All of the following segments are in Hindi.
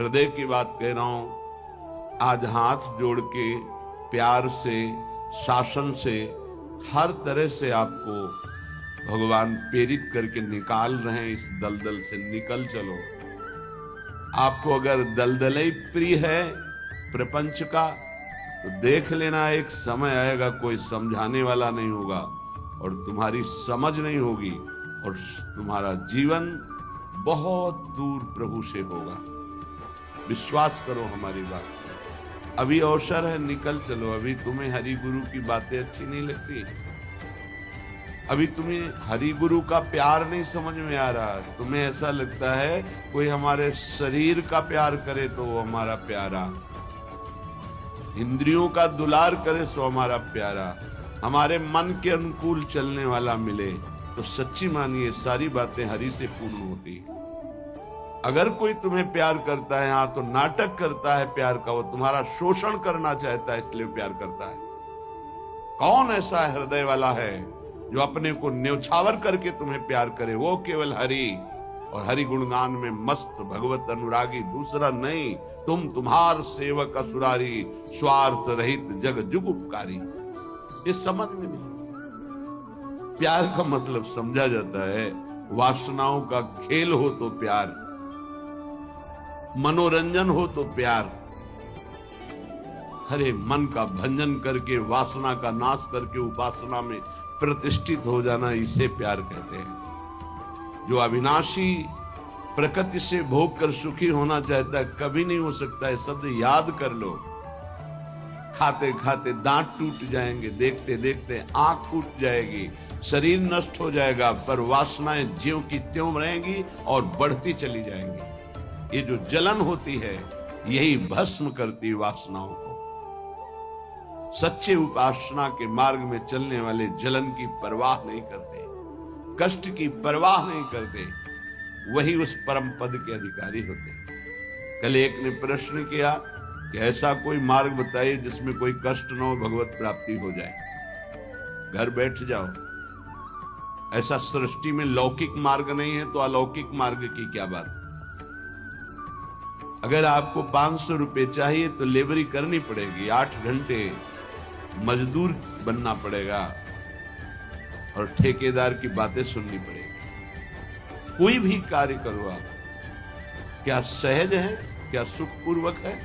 हृदय की बात कह रहा हूं। आज हाथ जोड़ के प्यार से, शासन से, हर तरह से आपको भगवान प्रेरित करके निकाल रहे हैं। इस दलदल से निकल चलो। आपको अगर दलदल ही प्रिय है प्रपंच का, तो देख लेना एक समय आएगा कोई समझाने वाला नहीं होगा और तुम्हारी समझ नहीं होगी और तुम्हारा जीवन बहुत दूर प्रभु से होगा। विश्वास करो हमारी बात पर। अभी अवसर है, निकल चलो। अभी तुम्हें हरि गुरु की बातें अच्छी नहीं लगती, अभी तुम्हें हरि गुरु का प्यार नहीं समझ में आ रहा, तुम्हें ऐसा लगता है कोई हमारे शरीर का प्यार करे तो वो हमारा प्यारा, इंद्रियों का दुलार करे सो हमारा प्यारा, हमारे मन के अनुकूल चलने वाला मिले तो सच्ची मानिए सारी बातें हरि से पूर्ण होती। अगर कोई तुम्हें प्यार करता है हाँ तो नाटक करता है प्यार का, वो तुम्हारा शोषण करना चाहता है इसलिए प्यार करता है। कौन ऐसा हृदय वाला है जो अपने को न्यौछावर करके तुम्हें प्यार करे? वो केवल हरि और हरि गुणगान में मस्त भगवत अनुरागी, दूसरा नहीं। तुम तुम्हार सेवक असुरारी, स्वार्थ रहित जग जुग उपकारी। ये समझ में नहीं। प्यार का मतलब समझा जाता है वासनाओं का खेल हो तो प्यार, मनोरंजन हो तो प्यार। अरे मन का भंजन करके, वासना का नाश करके उपासना में प्रतिष्ठित हो जाना, इसे प्यार कहते हैं। जो अविनाशी प्रकृति से भोग कर सुखी होना चाहता है कभी नहीं हो सकता है। शब्द याद कर लो। खाते खाते दांत टूट जाएंगे, देखते देखते आंख फूट जाएगी, शरीर नष्ट हो जाएगा, पर वासनाएं ज्यों की त्यों रहेंगी और बढ़ती चली जाएंगी। ये जो जलन होती है यही भस्म करती वासनाओं को। सच्चे उपासना के मार्ग में चलने वाले जलन की परवाह नहीं करते, कष्ट की परवाह नहीं करते, वही उस परम पद के अधिकारी होते। कल एक ने प्रश्न किया कि ऐसा कोई मार्ग बताइए जिसमें कोई कष्ट न हो, भगवत प्राप्ति हो जाए। घर बैठ जाओ। ऐसा सृष्टि में लौकिक मार्ग नहीं है तो अलौकिक मार्ग की क्या बात। अगर आपको 500 रुपए चाहिए तो लेबरी करनी पड़ेगी, 8 घंटे मजदूर बनना पड़ेगा और ठेकेदार की बातें सुननी पड़ेगी। कोई भी कार्य करो आप, क्या सहज है, क्या सुखपूर्वक है,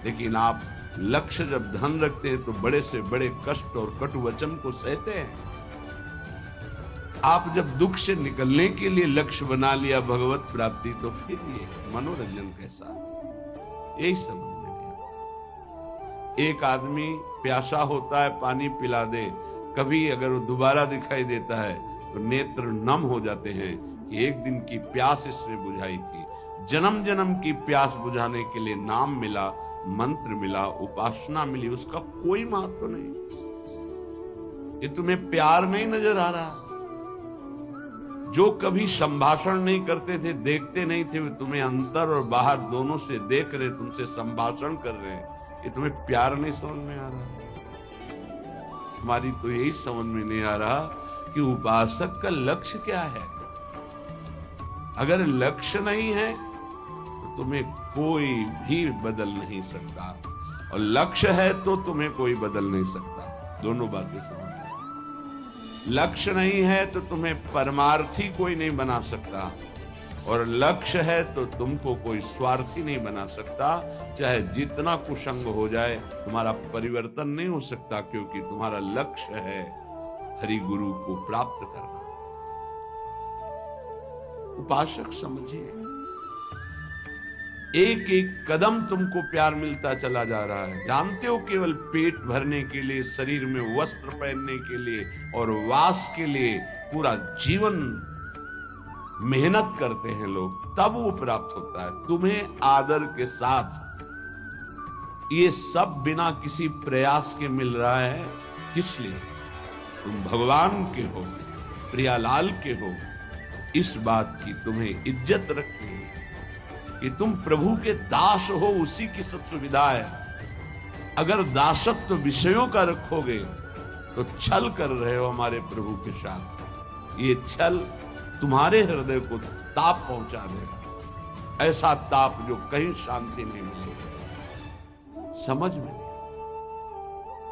लेकिन आप लक्ष्य जब धन रखते हैं तो बड़े से बड़े कष्ट और कटु वचन को सहते हैं। आप जब दुख से निकलने के लिए लक्ष्य बना लिया भगवत प्राप्ति, तो फिर ये मनोरंजन कैसा? यही समझ में नहीं। एक आदमी प्यासा होता है, पानी पिला दे, कभी अगर वो दोबारा दिखाई देता है तो नेत्र नम हो जाते हैं कि एक दिन की प्यास इसने बुझाई थी। जन्म जन्म की प्यास बुझाने के लिए नाम मिला, मंत्र मिला, उपासना मिली, उसका कोई महत्व नहीं। ये तुम्हें प्यार नहीं नजर आ रहा? जो कभी संभाषण नहीं करते थे, देखते नहीं थे, तुम्हें अंदर और बाहर दोनों से देख रहे, तुमसे संभाषण कर रहे हैं, ये तुम्हें प्यार नहीं समझ में आ रहा? हमारी तो यही समझ में नहीं आ रहा कि उपासक का लक्ष्य क्या है। अगर लक्ष्य नहीं है तो तुम्हें कोई भी बदल नहीं सकता, और लक्ष्य है तो तुम्हें कोई बदल नहीं सकता। दोनों बातें समझ। लक्ष्य नहीं है तो तुम्हें परमार्थी कोई नहीं बना सकता, और लक्ष्य है तो तुमको कोई स्वार्थी नहीं बना सकता। चाहे जितना कुसंग हो जाए, तुम्हारा परिवर्तन नहीं हो सकता, क्योंकि तुम्हारा लक्ष्य है हरि गुरु को प्राप्त करना। उपासक समझिए, एक एक कदम तुमको प्यार मिलता चला जा रहा है। जानते हो, केवल पेट भरने के लिए, शरीर में वस्त्र पहनने के लिए और वास के लिए पूरा जीवन मेहनत करते हैं लोग, तब वो प्राप्त होता है। तुम्हें आदर के साथ ये सब बिना किसी प्रयास के मिल रहा है। किस लिए? तुम भगवान के हो, प्रियालाल के हो, इस बात की तुम्हें इज्जत रखनी है कि तुम प्रभु के दास हो, उसी की सब सुविधा है। अगर दासत्व विषयों का रखोगे तो छल कर रहे हो हमारे प्रभु के साथ। ये छल तुम्हारे हृदय को ताप पहुंचा देगा। ऐसा ताप जो कहीं शांति नहीं मिलेगी। समझ में नहीं।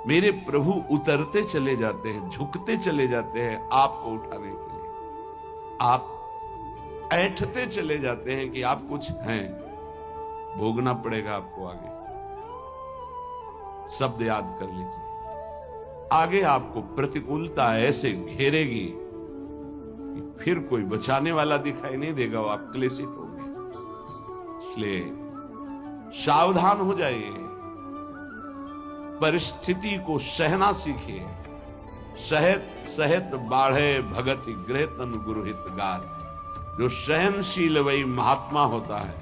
मेरे प्रभु उतरते चले जाते हैं, झुकते चले जाते हैं आपको उठाने के लिए। आप ऐठते चले जाते हैं कि आप कुछ हैं, भोगना पड़ेगा आपको आगे। शब्द याद कर लीजिए, आगे आपको प्रतिकूलता ऐसे घेरेगी कि फिर कोई बचाने वाला दिखाई नहीं देगा, वो आप क्लेशित होंगे। इसलिए सावधान हो जाइए, परिस्थिति को सहना सीखिए। सहत सहत बाढ़े भगति गृह तन गुरुहित गार। जो सहनशील वही महात्मा होता है,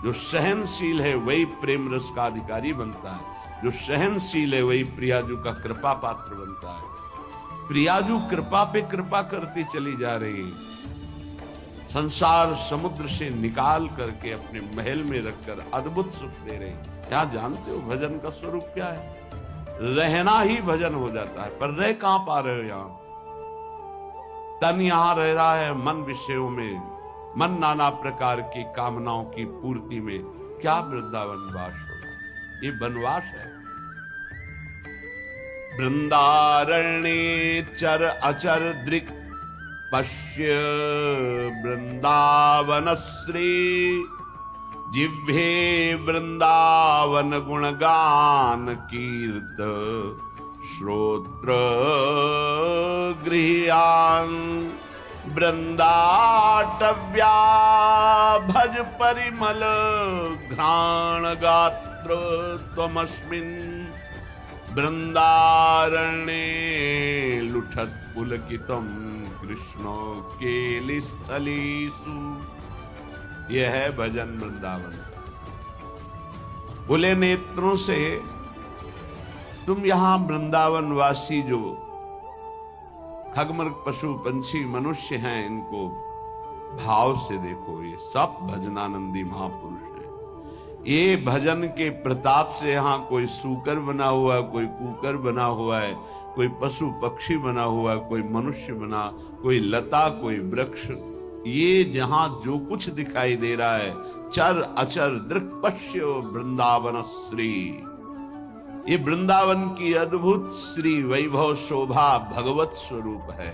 जो सहनशील है वही प्रेम रस का अधिकारी बनता है, जो सहनशील है वही प्रियाजू का कृपा पात्र बनता है। प्रियाजू कृपा पे कृपा करती चली जा रही, संसार समुद्र से निकाल करके अपने महल में रखकर अद्भुत सुख दे रही। क्या जानते हो भजन का स्वरूप क्या है? रहना ही भजन हो जाता है। पर रह कहां पा रहे हो? यहां तन यहां रह रहा है, मन विषयों में, मन नाना प्रकार की कामनाओं की पूर्ति में। क्या वृंदावन वास होगा? ये बनवास है। वृंदारण्ये चर अचर दृक् पश्य वृंदावन श्री। जिह्वे वृंदावन गुणगान कीर्त श्रोत्र गृह्यान। वृंदाटव्या भज परिमल घ्राण गात्र त्वमस्मिन्। वृंदारण्ये लुठत पुलकितम कृष्णो केलिस्थलीषु। यह है भजन वृंदावन का। बुले नेत्रों से तुम यहां वृंदावन वासी जो खगमृग पशु पंछी मनुष्य हैं, इनको भाव से देखो। ये सब भजनानंदी महापुरुष हैं। ये भजन के प्रताप से यहां कोई सूकर बना हुआ है, कोई कुकर बना हुआ है, कोई पशु पक्षी बना हुआ है, कोई मनुष्य बना, कोई लता, कोई वृक्ष। ये जहां जो कुछ दिखाई दे रहा है, चर अचर दृक् पश्य वृंदावन श्री। ये वृंदावन की अद्भुत श्री वैभव शोभा भगवत स्वरूप है।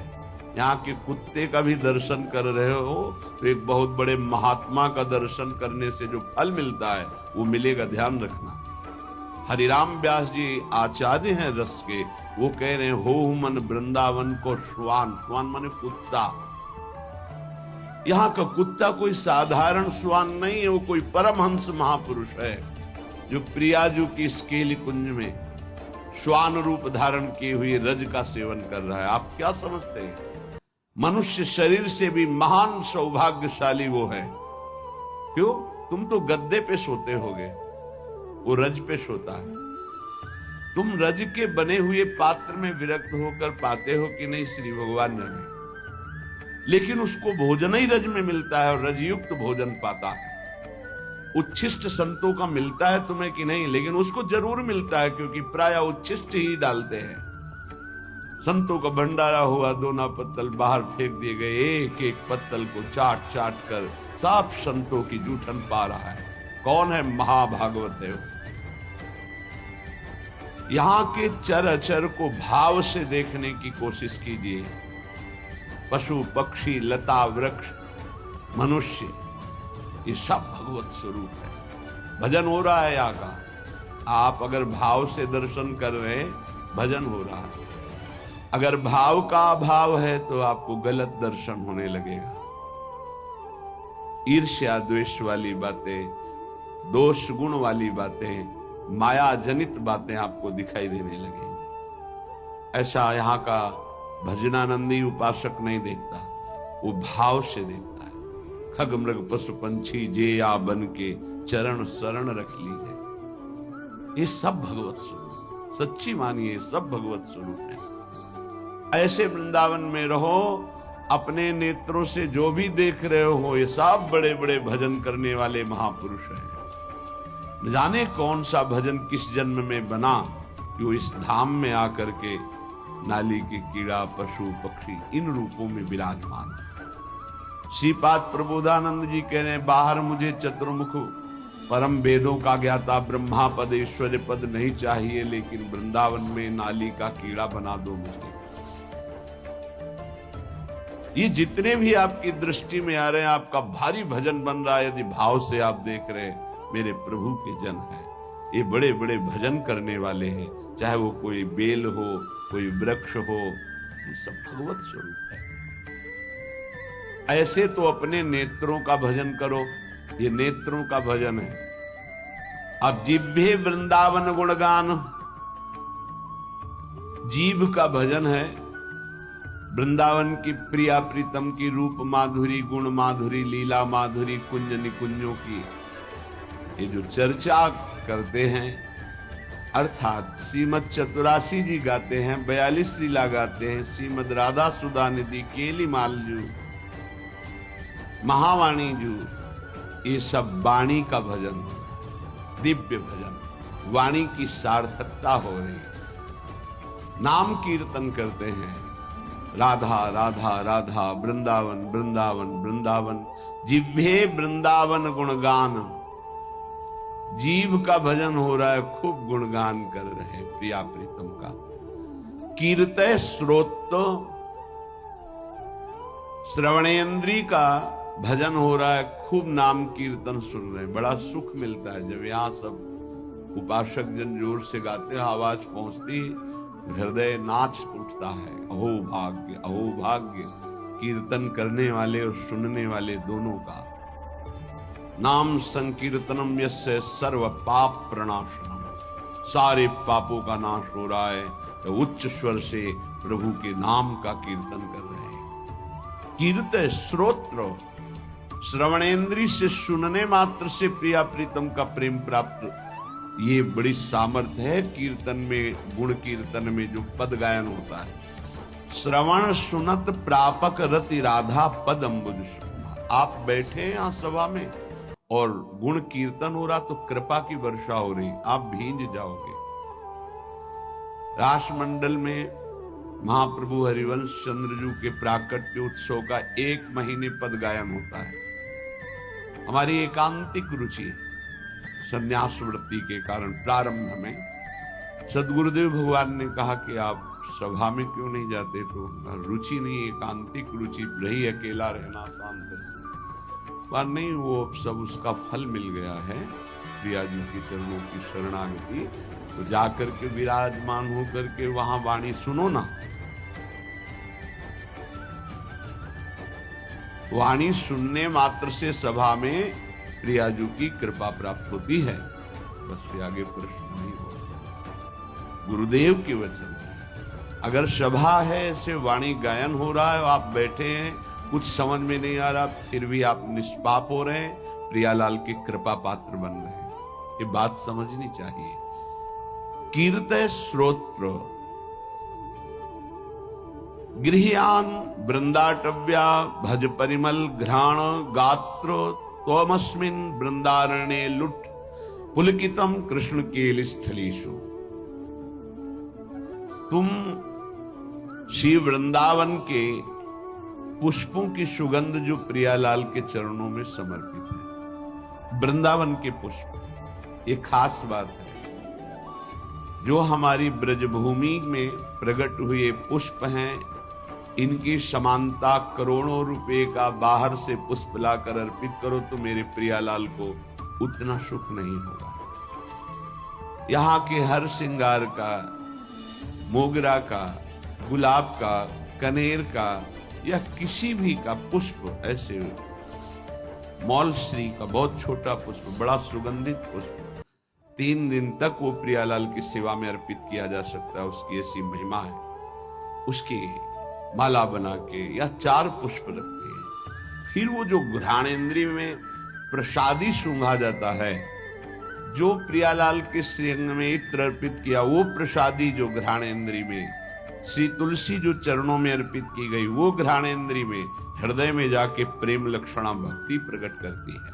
यहाँ के कुत्ते का भी दर्शन कर रहे हो तो एक बहुत बड़े महात्मा का दर्शन करने से जो फल मिलता है वो मिलेगा, ध्यान रखना। हरिराम व्यास जी आचार्य हैं रस के, वो कह रहे हैं हो मन वृंदावन को श्वान। श्वान माने कुत्ता। यहाँ का कुत्ता कोई साधारण श्वान नहीं है, वो कोई परमहंस महापुरुष है जो प्रियाजू की स्केली कुंज में श्वान रूप धारण किए हुए रज का सेवन कर रहा है। आप क्या समझते हैं? मनुष्य शरीर से भी महान सौभाग्यशाली वो है। क्यों? तुम तो गद्दे पे सोते होगे, वो रज पे सोता है। तुम रज के बने हुए पात्र में विरक्त होकर पाते हो कि नहीं, श्री भगवान जाने। लेकिन उसको भोजन ही रज में मिलता है और रजयुक्त भोजन पाता है। उच्छिष्ट संतों का मिलता है तुम्हें कि नहीं, लेकिन उसको जरूर मिलता है क्योंकि प्राय उच्छिष्ट ही डालते हैं। संतों का भंडारा हुआ, दोना पत्तल बाहर फेंक दिए गए, एक एक पत्तल को चाट चाट कर साफ संतों की जूठन पा रहा है। कौन है? महाभागवत है। यहां के चर अचर को भाव से देखने की कोशिश कीजिए। पशु पक्षी लता वृक्ष मनुष्य, ये सब भगवत स्वरूप है। भजन हो रहा है यहाँ का। आप अगर भाव से दर्शन कर रहे हैं, भजन हो रहा है। अगर भाव का अभाव है तो आपको गलत दर्शन होने लगेगा। ईर्ष्या द्वेष वाली बातें, दोष गुण वाली बातें, माया जनित बातें आपको दिखाई देने लगेंगी। ऐसा यहाँ का भजनानंदी उपासक नहीं देखता, वो भाव से देखता है। खग मृग पशु पंछी जे या बन के चरण शरण रख लीजिए। ये सब भगवत स्वरूप, सच्ची मानिए, सब भगवत स्वरूप है। ऐसे वृंदावन में रहो, अपने नेत्रों से जो भी देख रहे हो ये सब बड़े बड़े भजन करने वाले महापुरुष हैं। न जाने कौन सा भजन किस जन्म में बना कि वो इस धाम में आकर के नाली के कीड़ा पशु पक्षी इन रूपों में विराजमान है। श्रीपाद प्रबोधानंद जी कह रहे हैं, बाहर मुझे चतुर्मुख परम वेदों का ज्ञाता ब्रह्मा पद ऐश्वर्य पद नहीं चाहिए, लेकिन वृंदावन में नाली का कीड़ा बना दो मुझे। ये जितने भी आपकी दृष्टि में आ रहे हैं, आपका भारी भजन बन रहा है, यदि भाव से आप देख रहे हैं, मेरे प्रभु के जन हैं। ये बड़े बड़े भजन करने वाले हैं, चाहे वो कोई बेल हो, कोई वृक्ष हो, ये सब भगवत स्वरूप है। ऐसे तो अपने नेत्रों का भजन करो, ये नेत्रों का भजन है। अब जिह्वे वृंदावन गुणगान, जीभ का भजन है वृंदावन की प्रिया प्रीतम की रूप माधुरी, गुण माधुरी, लीला माधुरी, कुंज निकुंजों की ये जो चर्चा करते हैं, अर्थात श्रीमद चतुरासी जी गाते हैं, 42 लीला गाते हैं, श्रीमद राधा सुधा निधि, केली मालजू, महावाणी जू, ये सब वाणी का भजन, दिव्य भजन, वाणी की सार्थकता हो रही। नाम कीर्तन करते हैं, राधा राधा राधा, वृंदावन वृंदावन वृंदावन, जिह्वे वृंदावन गुणगान, जीव का भजन हो रहा है, खूब गुणगान कर रहे हैं प्रिया प्रीतम का। कीर्तय श्रोत, श्रवणेन्द्री का भजन हो रहा है, खूब नाम कीर्तन सुन रहे हैं, बड़ा सुख मिलता है। जब यहाँ सब उपासक जन जोर से गाते हैं, आवाज पहुंचती, हृदय नाच उठता है। अहो भाग्य, अहो भाग्य, कीर्तन करने वाले और सुनने वाले दोनों का। नाम संकीर्तनम यस्य सर्व पाप प्रणाशनम, सारे पापों का नाश हो रहा है। तो उच्च स्वर से प्रभु के नाम का कीर्तन कर रहे हैं। कीर्तन श्रोत्र, श्रवणेन्द्री से सुनने मात्र से प्रिया प्रीतम का प्रेम प्राप्त, ये बड़ी सामर्थ्य है कीर्तन में। गुण कीर्तन में जो पद गायन होता है, श्रवण सुनत प्रापक रति राधा पद अम्बुज सुकुमार। आप बैठे हैं यहाँ सभा में और गुण कीर्तन हो रहा, तो कृपा की वर्षा हो रही, आप भींज जाओगे। रासमंडल में महाप्रभु हरिवंश चंद्रजू के प्राकट्य उत्सव का 1 महीने पद गायन होता है। हमारी एकांतिक रुचि संन्यास वृत्ति के कारण प्रारंभ में सदगुरुदेव भगवान ने कहा कि आप सभा में क्यों नहीं जाते, तो रुचि नहीं, एकांतिक रुचि रही, अकेला रहना शांत से। पर नहीं, वो सब उसका फल मिल गया है, प्रिया जी के चरणों की शरणागति। तो जाकर के विराजमान होकर के वहां वाणी सुनो ना, वाणी सुनने मात्र से सभा में प्रियाजू की कृपा प्राप्त होती है। बस फिर आगे प्रश्न नहीं हो। गुरुदेव के वचन, अगर सभा है, ऐसे वाणी गायन हो रहा है, आप बैठे हैं, कुछ समझ में नहीं आ रहा, फिर भी आप निष्पाप हो रहे हैं, प्रियालाल की कृपा पात्र बन रहे हैं, ये बात समझनी चाहिए। कीर्तय श्रोत्र, गृह्यान वृंदाटव्या, भज परिमल घ्राण गात्र, त्वमस्मिन् वृंदारण्ये लुट पुलकितम कृष्ण केल स्थलीषु। तुम श्री वृंदावन के पुष्पों की सुगंध जो प्रियालाल के चरणों में समर्पित है, वृंदावन के पुष्प, ये खास बात है। जो हमारी ब्रजभूमि में प्रकट हुए पुष्प हैं, इनकी समानता करोड़ों रुपए का बाहर से पुष्प लाकर अर्पित करो तो मेरे प्रियालाल को उतना सुख नहीं होगा। यहाँ के हर श्रृंगार का, मोगरा का, गुलाब का, कनेर का या किसी भी का पुष्प, ऐसे मौलश्री का बहुत छोटा पुष्प, बड़ा सुगंधित पुष्प, 3 दिन तक वो प्रियालाल की सेवा में अर्पित किया जा सकता है। उसकी ऐसी महिमा है। उसकी माला बना के या 4 पुष्प रखते हैं। फिर वो जो घ्राणेन्द्रिय में प्रसादी सूंघा जाता है, जो प्रियालाल के श्रीअंग में इत्र अर्पित किया, वो प्रसादी जो घ्राणेन्द्रिय में, श्री तुलसी जो चरणों में अर्पित की गई, वो घ्राणेन्द्रिय में, हृदय में जाके प्रेम लक्षणा भक्ति प्रकट करती है।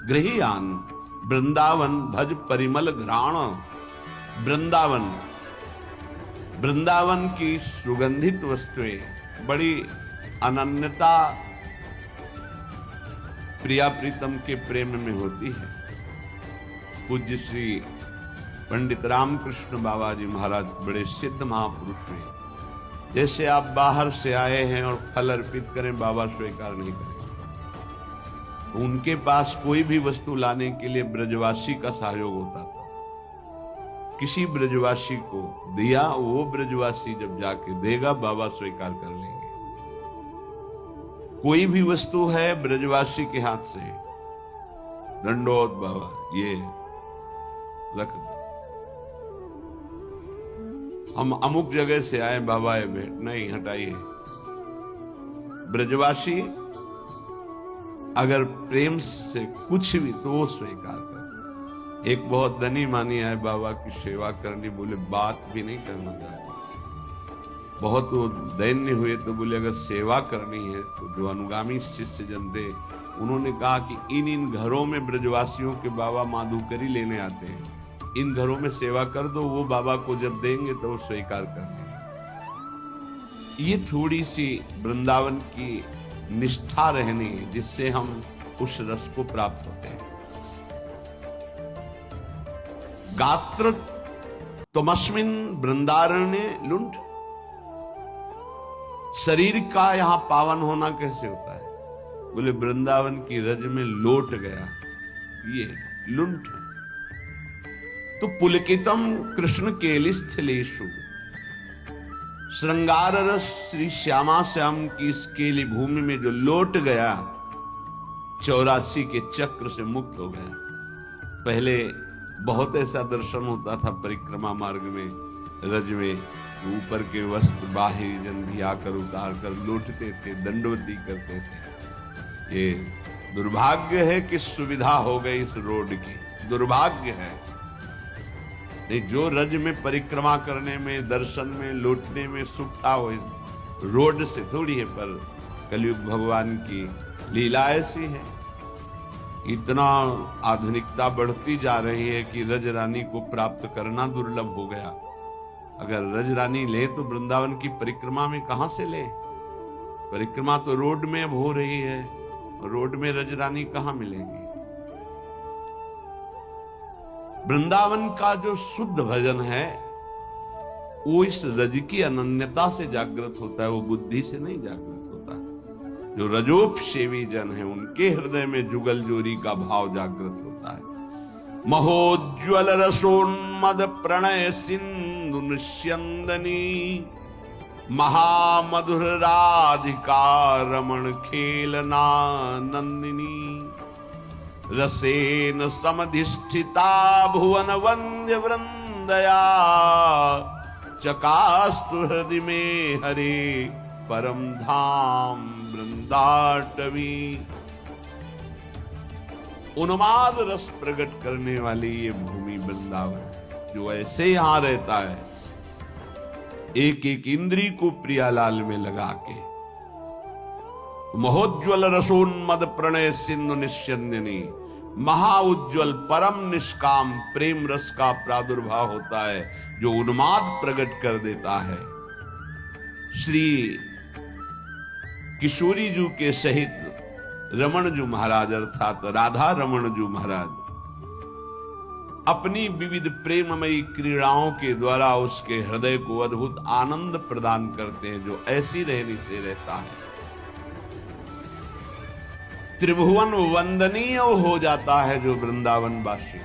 गृह्यान वृंदावन भज परिमल घ्राण, वृंदावन, वृंदावन की सुगंधित वस्तुएं, बड़ी अनन्यता प्रिया प्रीतम के प्रेम में होती है। पूज्य श्री पंडित रामकृष्ण बाबा जी महाराज बड़े सिद्ध महापुरुष हैं। जैसे आप बाहर से आए हैं और फल अर्पित करें, बाबा स्वीकार नहीं करें। उनके पास कोई भी वस्तु लाने के लिए ब्रजवासी का सहयोग होता था। किसी ब्रजवासी को दिया, वो ब्रजवासी जब जाके देगा बाबा स्वीकार कर लेंगे। कोई भी वस्तु है ब्रजवासी के हाथ से, दंडोत बाबा ये रख दो। हम अमुक जगह से आए बाबा, ये भेंट नहीं, हटाइए। ब्रजवासी अगर प्रेम से कुछ भी तो वो स्वीकार कर। एक बहुत धनी मानी आए बाबा की सेवा करनी, बोले बात भी नहीं करना चाहिए। बहुत वो दैन्य हुए तो बोले अगर सेवा करनी है तो जो अनुगामी शिष्य जन थे, उन्होंने कहा कि इन घरों में ब्रजवासियों के बाबा माधुकरी लेने आते हैं, इन घरों में सेवा कर दो, वो बाबा को जब देंगे तो वो स्वीकार कर लेंगे। ये थोड़ी सी वृंदावन की निष्ठा रहनी है, जिससे हम उस रस को प्राप्त होते हैं। गात्र तमस्मिन वृंदारण्य लुंठ। शरीर का यहां पावन होना कैसे होता है? बोले वृंदावन की रज में लोट गया, ये लुंठ। तो पुलकितम कृष्ण केलिस्थलेषु, श्रृंगार रस श्री श्यामा श्याम की इस केली भूमि में जो लोट गया, 84 के चक्र से मुक्त हो गया। पहले बहुत ऐसा दर्शन होता था परिक्रमा मार्ग में, रज में ऊपर के वस्त्र बाहरी जन भी आकर उतार कर लौटते थे, दंडवती करते थे। ये दुर्भाग्य है कि सुविधा हो गई इस रोड की, दुर्भाग्य है। नहीं, जो रज में परिक्रमा करने में, दर्शन में, लौटने में सुख था, वो इस रोड से थोड़ी है। पर कलयुग भगवान की लीला ऐसी है, इतना आधुनिकता बढ़ती जा रही है कि रज रानी को प्राप्त करना दुर्लभ हो गया। अगर रज रानी ले तो वृंदावन की परिक्रमा में कहां से ले? परिक्रमा तो रोड में अब हो रही है, रोड में रज रानी कहां मिलेंगी? वृंदावन का जो शुद्ध भजन है वो इस रज की अनन्यता से जागृत होता है, वो बुद्धि से नहीं जागृत होता है। जो रजोपसेवी जन है उनके हृदय में जुगल जोरी का भाव जागृत होता है। महोज्वल रसोन्मद प्रणय सिंधु निस्यंदनी, महामधुर राधिका रमण खेलना नंदिनी, रसेन समधिष्ठिता भुवन वंद्य वृंदया, चकास्तु हृदय में हरे परम धाम वृंदाटवी। उन्माद रस प्रकट करने वाली ये भूमि वृंदावन, जो ऐसे यहां रहता है, एक एक इंद्री को प्रियालाल में लगा के। महोज्वल रसोन्मद प्रणय सिंधु निस्यंदिनी, महाउज्ज्वल परम निष्काम प्रेम रस का प्रादुर्भाव होता है, जो उन्माद प्रकट कर देता है। श्री किशोरी जी के सहित रमण जी महाराज अर्थात राधा रमण जी महाराज अपनी विविध प्रेममयी क्रीड़ाओं के द्वारा उसके हृदय को अद्भुत आनंद प्रदान करते हैं, जो ऐसी रहनी से रहता है। त्रिभुवन वंदनीय हो जाता है जो वृंदावन वासी,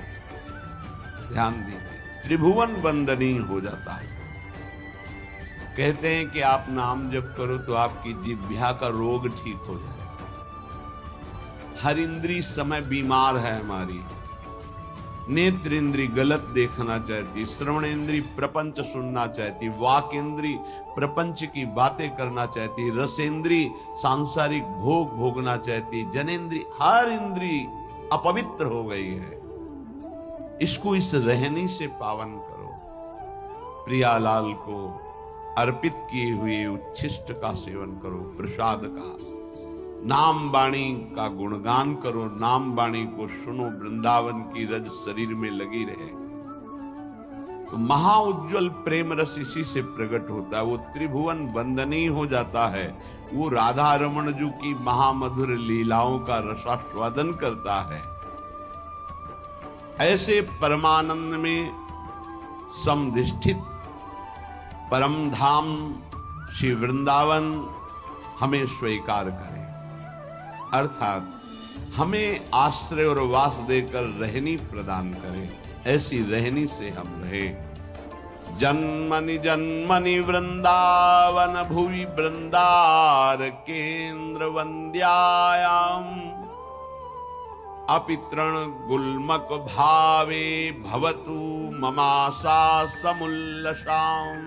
ध्यान दीजिए, त्रिभुवन वंदनीय हो जाता है। कहते हैं कि आप नाम जप करो तो आपकी जिह्वा का रोग ठीक हो जाए। हर इंद्री समय बीमार है हमारी। नेत्र इंद्री गलत देखना चाहती, श्रवण इंद्री प्रपंच सुनना चाहती, वाक इंद्री प्रपंच की बातें करना चाहती, रसेंद्री सांसारिक भोग भोगना चाहती, जनेन्द्री, हर इंद्री अपवित्र हो गई है। इसको इस रहनी से पावन करो। प्रियालाल को अर्पित किए हुए उच्छिष्ट का सेवन करो, प्रसाद का। नाम बाणी का गुणगान करो, नाम बाणी को सुनो, वृंदावन की रज शरीर में लगी रहे। तो महाउज्ज्वल प्रेम रस इसी से प्रकट होता है। वो त्रिभुवन वंदनीय हो जाता है। वो राधा रमण जी की महामधुर लीलाओं का रसास्वादन करता है। ऐसे परमानंद में समधिष्ठित परम धाम श्री वृंदावन हमें स्वीकार करे, अर्थात हमें आश्रय और वास देकर रहनी प्रदान करे। ऐसी रहनी से हम रहे। जन्मनि जन्मनि वृंदावन भुवि वृंदार केंद्र वंद्यायाम अपितृण गुल्मक भावे भवतु ममाशा समुल्लसाम।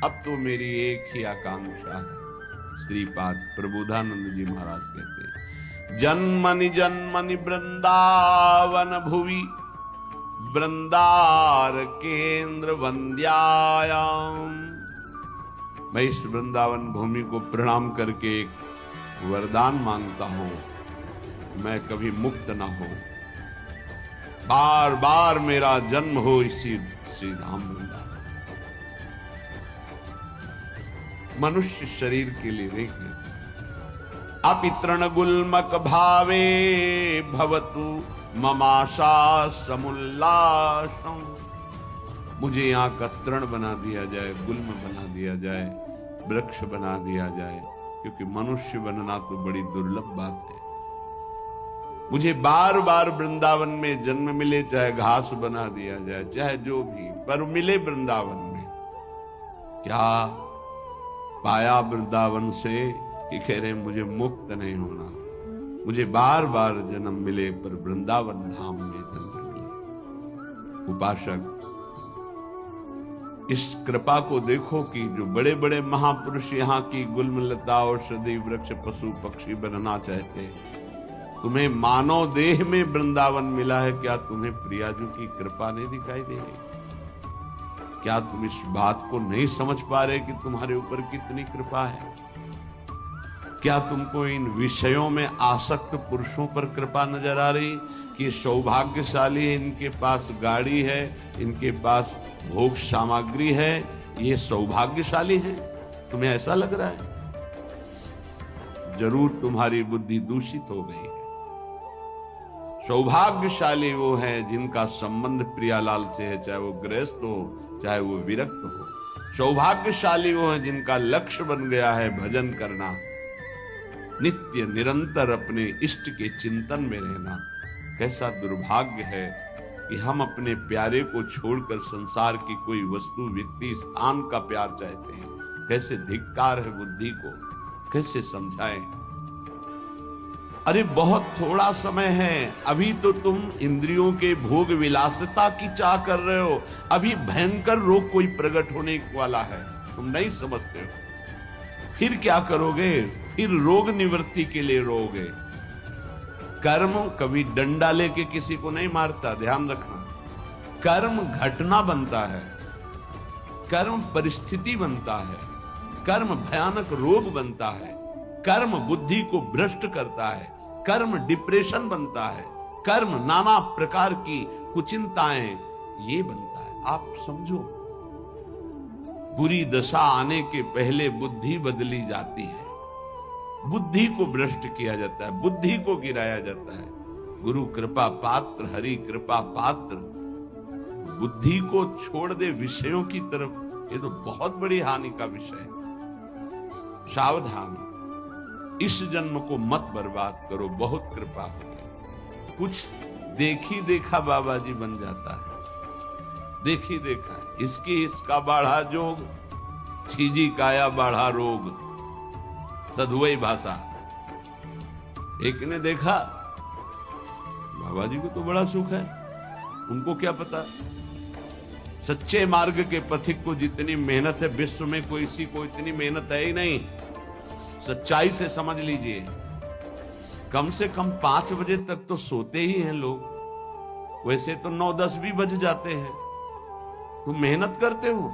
अब तो मेरी एक ही आकांक्षा है। श्रीपाद प्रबोधानंद जी महाराज कहते हैं, जन्मनि जन्मनि वृंदावन भुवि वृंदार केंद्र वंद्यायाम। मैं इस वृंदावन भूमि को प्रणाम करके एक वरदान मांगता हूं, मैं कभी मुक्त ना हो, बार बार मेरा जन्म हो इसी श्री धाम वृंदावन। मनुष्य शरीर के लिए देखें, अपितृण गुल्मक भावे भवतु ममाशा समुल्लासम। मुझे यहाँ का तृण बना दिया जाए, गुल्म बना दिया जाए, वृक्ष बना दिया जाए, क्योंकि मनुष्य बनना तो बड़ी दुर्लभ बात है। मुझे बार बार वृंदावन में जन्म मिले, चाहे घास बना दिया जाए, चाहे जो भी, पर मिले वृंदावन में। क्या पाया वृंदावन से कि कह रहे मुझे मुक्त नहीं होना, मुझे बार बार जन्म मिले पर वृंदावन धाम में जन्म मिले। उपासक, इस कृपा को देखो कि जो बड़े बड़े महापुरुष यहाँ की गुल्मलता औषधि वृक्ष पशु पक्षी बनना चाहते, तुम्हें मानव देह में वृंदावन मिला है। क्या तुम्हें प्रियाजू की कृपा नहीं दिखाई दे रही? क्या तुम इस बात को नहीं समझ पा रहे कि तुम्हारे ऊपर कितनी कृपा है? क्या तुमको इन विषयों में आसक्त पुरुषों पर कृपा नजर आ रही कि सौभाग्यशाली है, इनके पास गाड़ी है, इनके पास भोग सामग्री है, ये सौभाग्यशाली है? तुम्हें ऐसा लग रहा है? जरूर तुम्हारी बुद्धि दूषित हो गई है। सौभाग्यशाली वो है जिनका संबंध प्रियालाल से है, चाहे वो गृहस्थ हो चाहे वो विरक्त हो। सौभाग्यशाली वो है जिनका लक्ष्य बन गया है भजन करना, नित्य निरंतर अपने इष्ट के चिंतन में रहना। कैसा दुर्भाग्य है कि हम अपने प्यारे को छोड़कर संसार की कोई वस्तु व्यक्ति स्थान का प्यार चाहते हैं। कैसे धिक्कार है बुद्धि को, कैसे समझाएं? अरे बहुत थोड़ा समय है, अभी तो तुम इंद्रियों के भोग विलासिता की चाह कर रहे हो। अभी भयंकर रोग कोई प्रकट होने वाला है, तुम नहीं समझते हो। फिर क्या करोगे? फिर रोग निवृत्ति के लिए रोगे। कर्म कभी डंडा लेके किसी को नहीं मारता, ध्यान रखना। कर्म घटना बनता है, कर्म परिस्थिति बनता है, कर्म भयानक रोग बनता है, कर्म बुद्धि को भ्रष्ट करता है, कर्म डिप्रेशन बनता है, कर्म नाना प्रकार की कुचिंताएं ये बनता है। आप समझो, बुरी दशा आने के पहले बुद्धि बदली जाती है, बुद्धि को भ्रष्ट किया जाता है, बुद्धि को गिराया जाता है। गुरु कृपा पात्र, हरि कृपा पात्र, बुद्धि को छोड़ दे विषयों की तरफ, ये तो बहुत बड़ी हानि का विषय है। सावधान, इस जन्म को मत बर्बाद करो, बहुत कृपा होगी। कुछ देखी देखा बाबा जी बन जाता है, देखी देखा, इसकी इसका बाढ़ा जोग, छीजी काया बाढ़ा रोग, सधुवई भाषा। एक ने देखा बाबा जी को तो बड़ा सुख है, उनको क्या पता सच्चे मार्ग के पथिक को जितनी मेहनत है विश्व में कोई किसी को इतनी मेहनत है ही नहीं। सच्चाई से समझ लीजिए, कम से कम 5 बजे तक तो सोते ही हैं लोग, वैसे तो 9-10 भी बज जाते हैं। तुम मेहनत करते हो,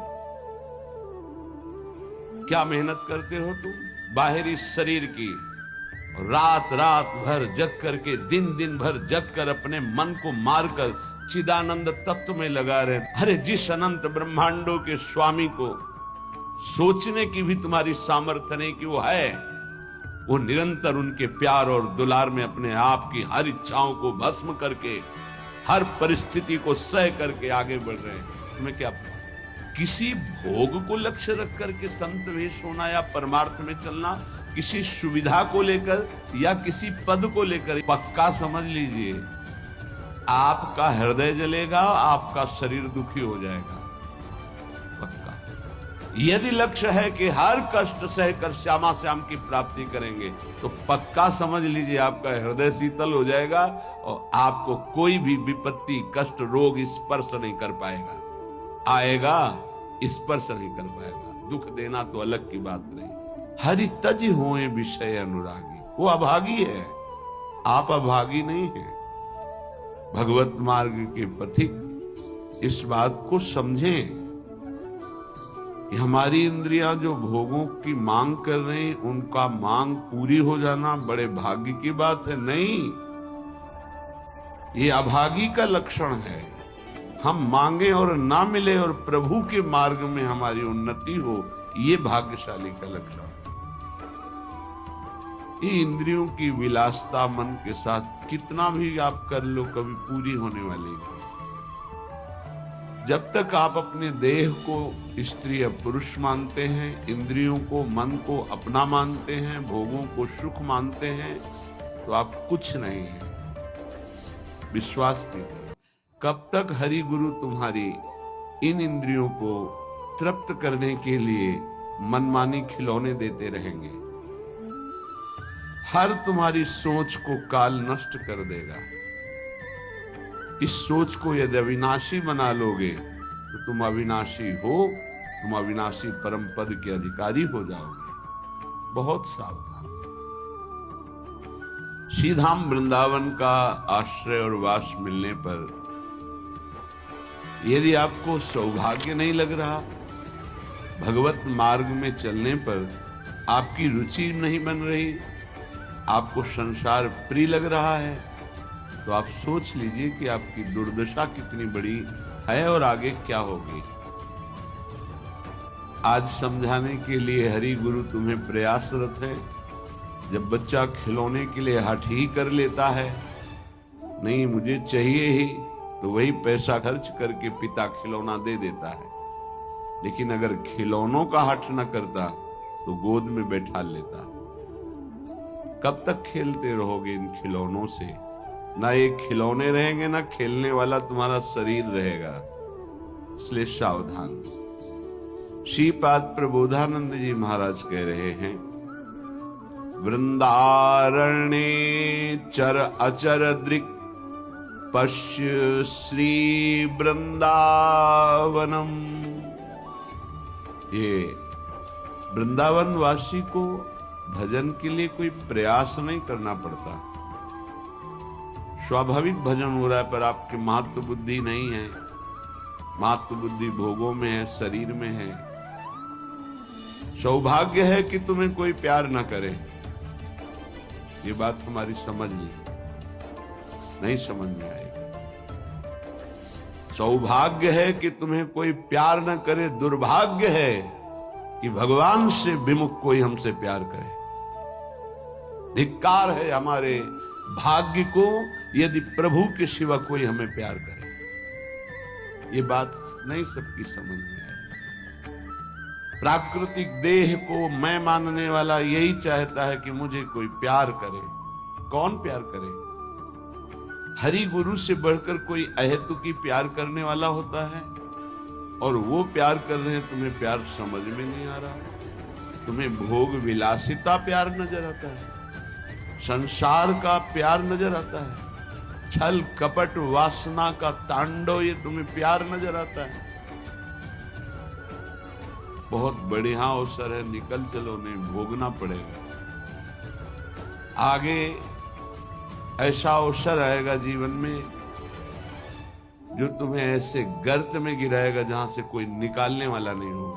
क्या मेहनत करते हो तुम? बाहरी शरीर की, रात रात भर जग करके, दिन दिन भर जग कर अपने मन को मारकर चिदानंद तत्व में लगा रहे। अरे जिस अनंत ब्रह्मांडों के स्वामी को सोचने की भी तुम्हारी सामर्थ्य नहीं कि वो है, वो निरंतर उनके प्यार और दुलार में अपने आप की हर इच्छाओं को भस्म करके, हर परिस्थिति को सह करके आगे बढ़ रहे हैं। तुम्हें क्या किसी भोग को लक्ष्य रख करके संत वेश होना या परमार्थ में चलना, किसी सुविधा को लेकर या किसी पद को लेकर, पक्का समझ लीजिए आपका हृदय जलेगा, आपका शरीर दुखी हो जाएगा। पक्का। यदि लक्ष्य है कि हर कष्ट सहकर श्यामा श्याम की प्राप्ति करेंगे, तो पक्का समझ लीजिए आपका हृदय शीतल हो जाएगा और आपको कोई भी विपत्ति, कष्ट, रोग स्पर्श नहीं कर पाएगा। आएगा, स्पर्श नहीं कर पाएगा। दुख देना तो अलग की बात नहीं। हरि तज होए विषय अनुरागी, वो अभागी है, आप अभागी नहीं है। भगवत मार्ग के पथिक इस बात को समझें कि हमारी इंद्रियां जो भोगों की मांग कर रहे हैं, उनका मांग पूरी हो जाना बड़े भाग्य की बात है। नहीं, ये अभागी का लक्षण है। हम मांगे और ना मिले और प्रभु के मार्ग में हमारी उन्नति हो, ये भाग्यशाली का लक्षण है। ये इंद्रियों की विलासता मन के साथ कितना भी आप कर लो, कभी पूरी होने वाली नहीं। जब तक आप अपने देह को स्त्री या पुरुष मानते हैं, इंद्रियों को, मन को अपना मानते हैं, भोगों को सुख मानते हैं, तो आप कुछ नहीं है। विश्वास कीजिए, कब तक हरि गुरु तुम्हारी इन इंद्रियों को तृप्त करने के लिए मनमानी खिलौने देते रहेंगे। हर तुम्हारी सोच को काल नष्ट कर देगा। इस सोच को यदि अविनाशी बना लोगे तो तुम अविनाशी हो, तुम अविनाशी परम पद के अधिकारी हो जाओगे। बहुत सावधान। श्रीधाम वृंदावन का आश्रय और वास मिलने पर यदि आपको सौभाग्य नहीं लग रहा, भगवत मार्ग में चलने पर आपकी रुचि नहीं बन रही, आपको संसार प्रिय लग रहा है, तो आप सोच लीजिए कि आपकी दुर्दशा कितनी बड़ी है और आगे क्या होगी। आज समझाने के लिए हरि गुरु तुम्हें प्रयासरत है। जब बच्चा खिलौने के लिए हठ ही कर लेता है, नहीं मुझे चाहिए ही, तो वही पैसा खर्च करके पिता खिलौना दे देता है। लेकिन अगर खिलौनों का हठ न करता तो गोद में बैठा लेता। कब तक खेलते रहोगे इन खिलौनों से? ना ये खिलौने रहेंगे, ना खेलने वाला तुम्हारा शरीर रहेगा। इसलिए सावधान। श्रीपाद प्रबोधानंद जी महाराज कह रहे हैं, वृंदारण्ये चर अचर दृक् पश्य श्री वृंदावनम। ये वृंदावन वासी को भजन के लिए कोई प्रयास नहीं करना पड़ता। स्वाभाविक भजन हो रहा है, पर आपकी महत्व बुद्धि नहीं है। महत्व बुद्धि भोगों में है, शरीर में है। सौभाग्य है कि तुम्हें कोई प्यार ना करे। ये बात हमारी समझ नहीं समझ में आएगी। सौभाग्य है कि तुम्हें कोई प्यार न करे, दुर्भाग्य है कि भगवान से विमुख कोई हमसे प्यार करे। धिक्कार है हमारे भाग्य को यदि प्रभु के सिवा कोई हमें प्यार करे। ये बात नहीं सबकी समझ में आए। प्राकृतिक देह को मैं मानने वाला यही चाहता है कि मुझे कोई प्यार करे। कौन प्यार करे? हरि गुरु से बढ़कर कोई अहेतुकी प्यार करने वाला होता है, और वो प्यार कर रहे हैं, तुम्हें प्यार समझ में नहीं आ रहा। तुम्हें भोग विलासिता प्यार नजर आता है, संसार का प्यार नजर आता है, छल कपट वासना का तांडव ये तुम्हें प्यार नजर आता है। बहुत बढ़िया अवसर है, निकल चलो, नहीं भोगना पड़ेगा। आगे ऐसा अवसर आएगा जीवन में जो तुम्हें ऐसे गर्त में गिराएगा जहां से कोई निकालने वाला नहीं होगा।